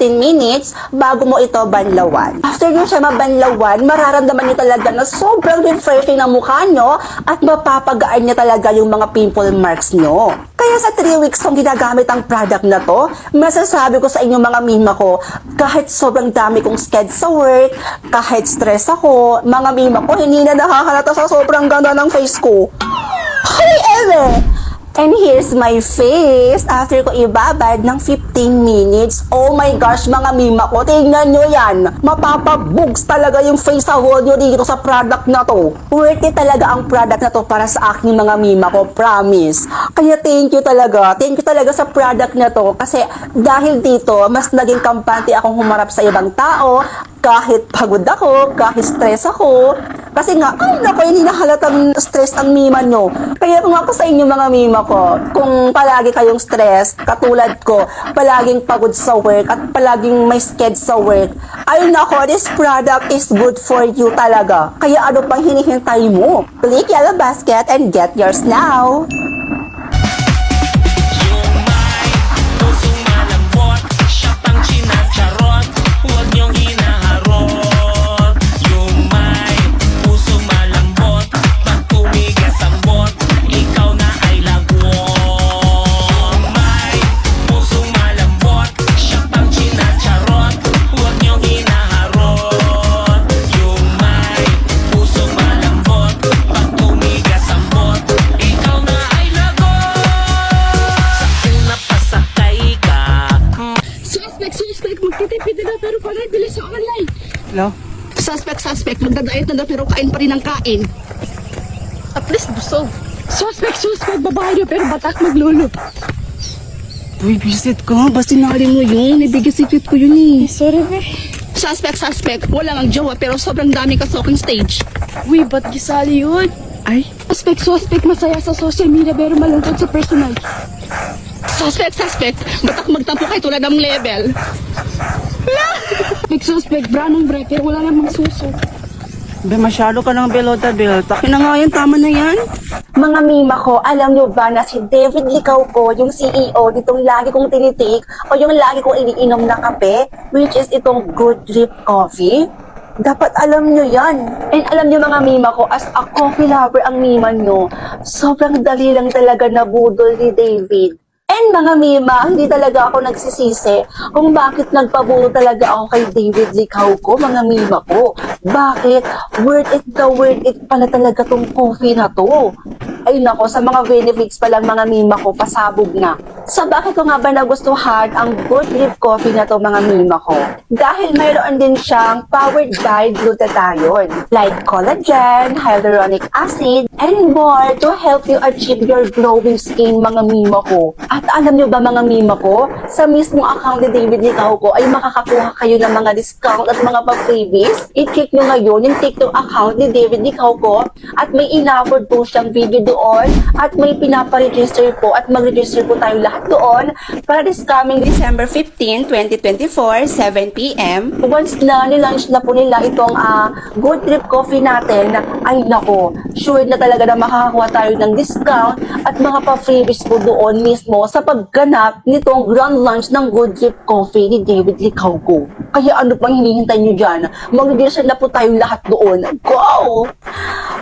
15 minutes bago mo ito banlawan. After nyo siya mabanlawan, mararamdaman nyo talaga na sobrang refreshing ng mukha nyo at mapapagaan niya talaga yung mga pimple marks nyo. Kaya sa 3 weeks kong ginagamit ang product na to, masasabi ko sa inyo mga mima ko, kahit sobrang dami kong sked sa work, kahit stress ako, mga mima ko, hindi na nakakalata sa sobrang ganda ng face ko. However, and here's my face after ko ibabad ng 15 minutes. Oh my gosh, mga mima ko, tingnan nyo yan. Mapapabugs talaga yung face sa wall nyo dito sa product na to. Worth it talaga ang product na to para sa aking mga mima ko, promise. Kaya thank you talaga. Thank you talaga sa product na to kasi dahil dito, mas naging kampante akong humarap sa ibang tao kahit pagod ako, kahit stress ako. Kasi nga, ay naku, hindi nahalatang stress ang mima nyo. Kaya kung ako sa inyo mga mima ko, kung palagi kayong stress, katulad ko, palaging pagod sa work at palaging may sked sa work, ay naku, this product is good for you talaga. Kaya ano pang hinihintay mo? Click yellow basket and get yours now. Magtitipid na pero parang bilis sa online. Hello? Suspect, magdadayet na pero kain pa rin ang kain. At least busog. Suspect, babae niyo pero batak maglulot. Uy, visit ko. Basta sinali mo yun. Ibigay secret ko yun eh. Sorry, be. Suspect, wala ang jowa pero sobrang dami ka soaking stage. Uy, ba't gisali yun? Ay? Suspect, masaya sa social media pero malungkot sa personal. Suspect, batak magtampo kay tulad ng level. Suspect, branong bre pero wala namang suso. Be, masyado ka lang belota, Bel. Takin na nga yan. Tama na yan. Mga mima ko, alam nyo ba na si David Licauco, yung CEO nitong lagi kong tinitik o yung lagi kong iniinom na kape, which is itong Good Drip Coffee? Dapat alam nyo yan. And alam nyo mga mima ko, as a coffee lover ang mima nyo, sobrang dali lang talaga nabudol ni David. And mga mima, hindi talaga ako nagsisisi kung bakit nagpabulo talaga ako kay David Licauco, mga mima ko. Bakit? Worth it pala talaga tong coffee na to. Ay nako, sa mga benefits pa lang mga mima ko, pasabog na. So bakit ko nga ba nagustuhan ang Good Drip Coffee na to mga mima ko? Dahil mayroon din siyang powered by glutathione, like collagen, hyaluronic acid, and more to help you achieve your glowing skin mga mima ko. At alam nyo ba mga mima ko, sa mismong account ni David Licauco ay makakakuha kayo ng mga discount at mga pa-freebies. I-check nyo ngayon yung TikTok account ni David Licauco at may in-upload po siyang video doon at may pinapa-register po at mag-register po tayo lahat doon para this coming December 15, 2024, 7 p.m. Once na nilaunch na po nila itong Good Drip Coffee natin, ay nako, sure na talaga na makakakuha tayo ng discount at mga pa-freebies po doon mismo sa pagganap nitong grand launch ng Good Drip Coffee ni David Licauco. Kaya ano pang hinihintay nyo dyan? Mag-register na po tayo lahat doon. Go!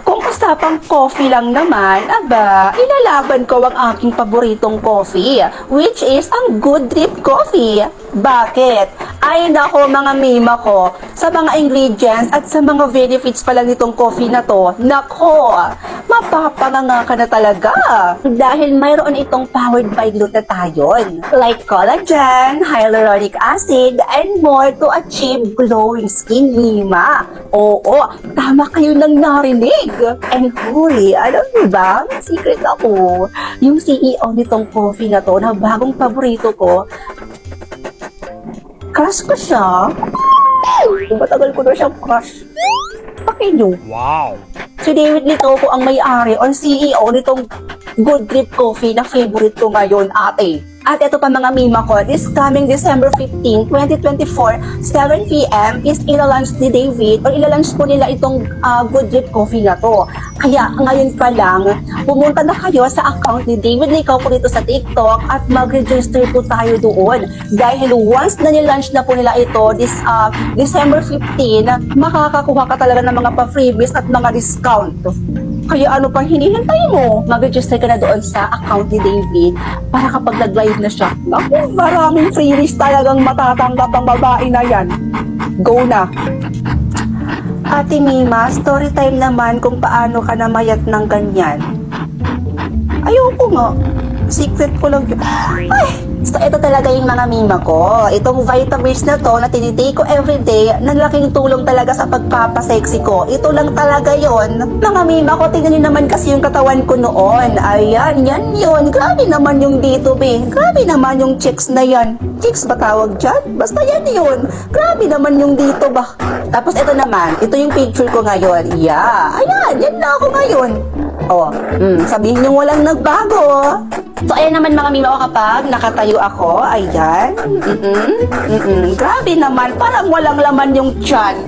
Kung usapang coffee lang naman, aba, ilalaban ko ang aking paboritong coffee, which is ang Good Drip Coffee. Bakit? Ay nako mga mima ko, sa mga ingredients at sa mga benefits pala nitong coffee na to, nako, mapapanganga ka na talaga. Dahil mayroon itong powered by glutathione, like collagen, hyaluronic acid, and more to achieve glowing skin, mima. Oo, tama kayo nang narinig. And huli, alam niyo ba, may secret ako. Yung CEO nitong coffee na to, na bagong paborito ko, crush ko siya. Matagal ko na siyang crush. Pakinyo. Wow. Si David Licauco ang may-ari o CEO nitong Good Drip Coffee na favorite ko ngayon, ate. At ito pa mga mima ko, this coming December 15, 2024, 7 p.m. is ilalunch ni David or ilalunch po nila itong Good Drip Coffee na to. Kaya ngayon pa lang, pumunta na kayo sa account ni David Licao po dito sa TikTok at mag-register po tayo doon. Dahil once na nilunch na po nila ito this December 15, makakakuha ka talaga ng mga pa-freebies at mga discount. Kaya ano pang hinihintay mo? Mag-register ka na doon sa account ni David para kapag nag-live na siya. Naku, maraming freebies talagang matatanggap ang babae na yan. Go na! Ate Mima, story time naman kung paano ka namayat ng ganyan. Ayoko nga. Secret ko lang yun. Ay! So, ito talaga yung mga mima ko. Itong vitamins na to na tinitake ko everyday, nalaking tulong talaga sa pagpapasexy ko. Ito lang talaga yon. Mga mima ko, tingnan nyo naman kasi yung katawan ko noon. Ayan, yan yun. Grabe naman yung dito, be. Grabe naman yung chicks na yan. Chicks ba tawag dyan? Basta yan yun. Grabe naman yung dito ba. Tapos ito naman, ito yung picture ko ngayon. Yeah, ayan, yan na ako ngayon. Oh, sabihin nyo walang nagbago. So, ayan naman mga mima ko kapag nakatayo ako. Ayan. Grabe naman. Parang walang laman yung tiyan.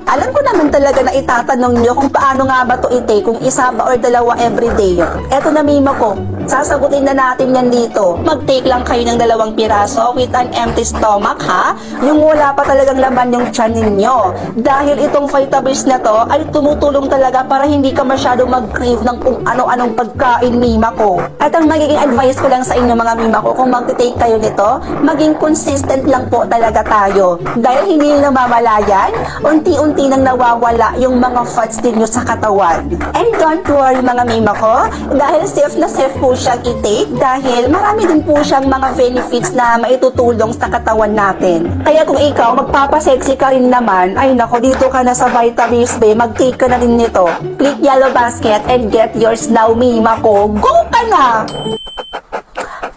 Alam ko naman talaga na itatanong nyo kung paano nga ba to i-take. Kung isa ba or dalawa everyday. Eto na mima ko. Sasagutin na natin yan dito. Mag-take lang kayo ng 2 piraso with an empty stomach, ha? Yung wala pa talagang laman yung tiyan ninyo. Dahil itong vitamins na to ay tumutulong talaga para hindi ka masyado mag-crave ng kung ano-anong pagkain, mima ko. At ang magiging advice ko lang sa inyo mga mima ko, kung mag-take kayo nito, maging consistent lang po talaga tayo. Dahil hindi nyo namamalayan, unti-unti nang nawawala yung mga fats ninyo sa katawan. And don't worry mga mima ko, dahil safe na safe po siyang i-take, dahil marami din po siyang mga benefits na maitutulong sa katawan natin. Kaya kung ikaw, magpapasexy ka rin naman, ay nako, dito ka na sa Vitamins Bay, mag-take ka na rin nito. Click yellow basket and get yours now, mima ko. Go ka na!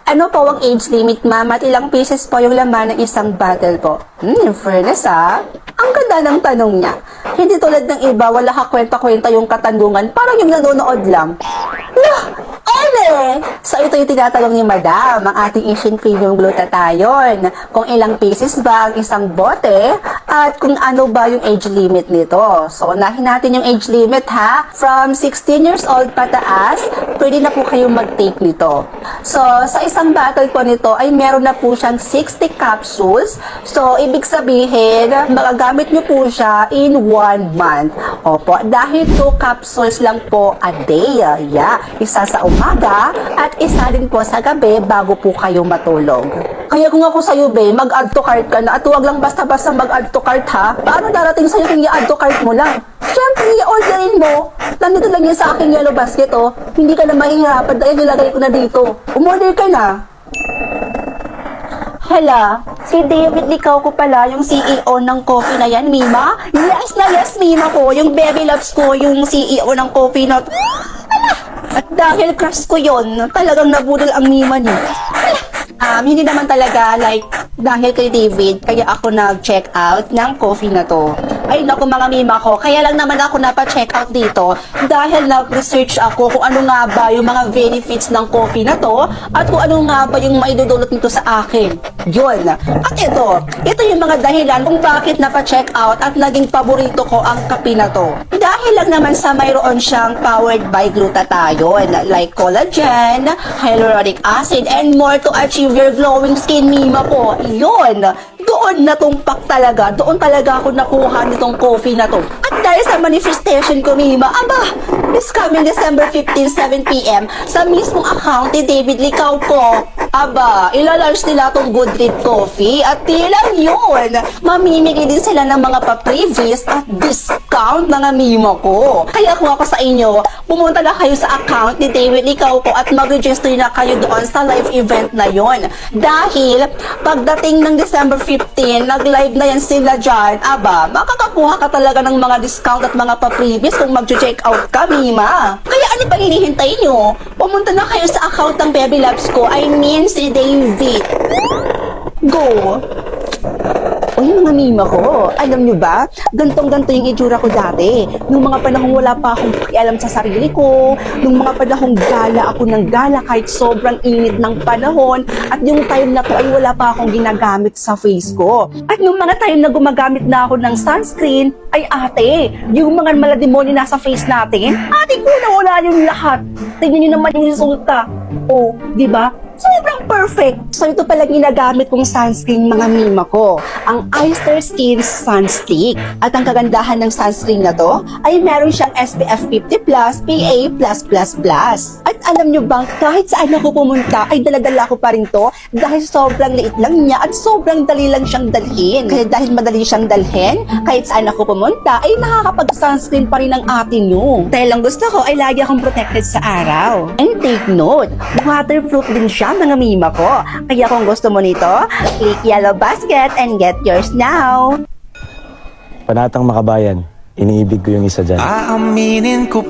Ano po ang age limit, ma'am? At ilang pieces po yung laman ng isang bottle po? In fairness, ang ganda ng tanong niya. Hindi tulad ng iba, wala ka kwenta-kwenta yung katanungan, parang yung nanonood lang. So, ito yung tinatanong ni Madam, ang ating Asian Premium Glutathione. Kung ilang pieces ba ang isang bote at kung ano ba yung age limit nito. So, unahin natin yung age limit, ha. From 16 years old pataas, pwede na po kayong mag-take nito. So, sa isang bottle po nito ay meron na po siyang 60 capsules. So, ibig sabihin, magagamit nyo po siya in 1 month. Opo, dahil 2 capsules lang po a day. Yeah, isa sa umaga at isa din po sa gabi bago po kayo matulog. Kaya kung ako sa'yo, be, mag-add to cart ka na at huwag lang basta-basta mag-add to cart, ha? Paano darating sa'yo kung i-add to cart mo lang? Siyempre, i-orderin mo. Nandito lang yan sa aking yellow basket, oh. Hindi ka na mahihirapan dahil nilagay ko na dito. Umorder ka na. Hala, si David Licao ko pala, yung CEO ng coffee na yan, mima? Yes na yes, mima ko. Yung baby loves ko, yung CEO ng coffee na... At dahil crush ko yon, talagang nabudol ang mima niya. Hindi naman talaga like dahil kay David, kaya ako nag-check out ng coffee na to. Ay naku mga mima ko, kaya lang naman ako napa-check out dito dahil nag-research ako kung ano nga ba yung mga benefits ng coffee na to at kung ano nga ba yung maidudulot nito sa akin. Yun. At ito yung mga dahilan kung bakit napa-check out at naging paborito ko ang kape na to. Dahil lang naman sa mayroon siyang powered by glutathione like collagen, hyaluronic acid, and more to achieve your glowing skin, mima ko. Yun. Doon natumpak talaga. Doon talaga ako nakuha nitong coffee na to. At dahil sa manifestation ko, mima, this coming December 15, 7 p.m. sa mismong account ni David Licao ko, ilalunch nila tong Good Drip Coffee at tilang yun. Mamimigay din sila ng mga pa-previous at discount mga mima ko. Kaya kung ako sa inyo, pumunta na kayo sa account ni David Licao ko at mag-register na kayo doon sa live event na yon. Dahil pagdating ng December 15, nag-live na yan sila dyan. Makakakuha ka talaga ng mga discount at mga pa-previous kung mag-check out ka, mima. Kaya ano pa hinihintay nyo? Pumunta na kayo sa account ng Baby Labs ko. I mean si David. Go! Uy, mga mima ko, alam nyo ba, gantong-ganto yung itsura ko dati. Nung mga panahong wala pa akong pakialam sa sarili ko, nung mga panahong gala ako ng gala kahit sobrang init ng panahon, at yung time na to ay wala pa akong ginagamit sa face ko. At nung mga time na gumagamit na ako ng sunscreen, ay ate, yung mga malademonyo nasa face natin, ate ko nawala yung lahat. Tingnan nyo naman yung resulta. Oh, di ba? Sobrang perfect. So ito pala ginagamit kong sunscreen mga mima ko. Ang Eyster Skin Sunstick. At ang kagandahan ng sunscreen na to ay meron siyang SPF 50+, PA+++. At alam nyo bang kahit saan ako pumunta ay daladala ko pa rin to dahil sobrang liit lang niya at sobrang dali lang siyang dalhin. Kaya dahil madali siyang dalhin, kahit saan ako pumunta ay nakakapag-sunscreen pa rin ang atin nyo. Dahil ang gusto ko ay lagi akong protected sa araw. And take note, waterproof din siya mga mima ko. Kaya kung gusto mo nito, click yellow basket and get yours now. Panatang Makabayan, iniibig ko yung isa dyan. Aaminin ko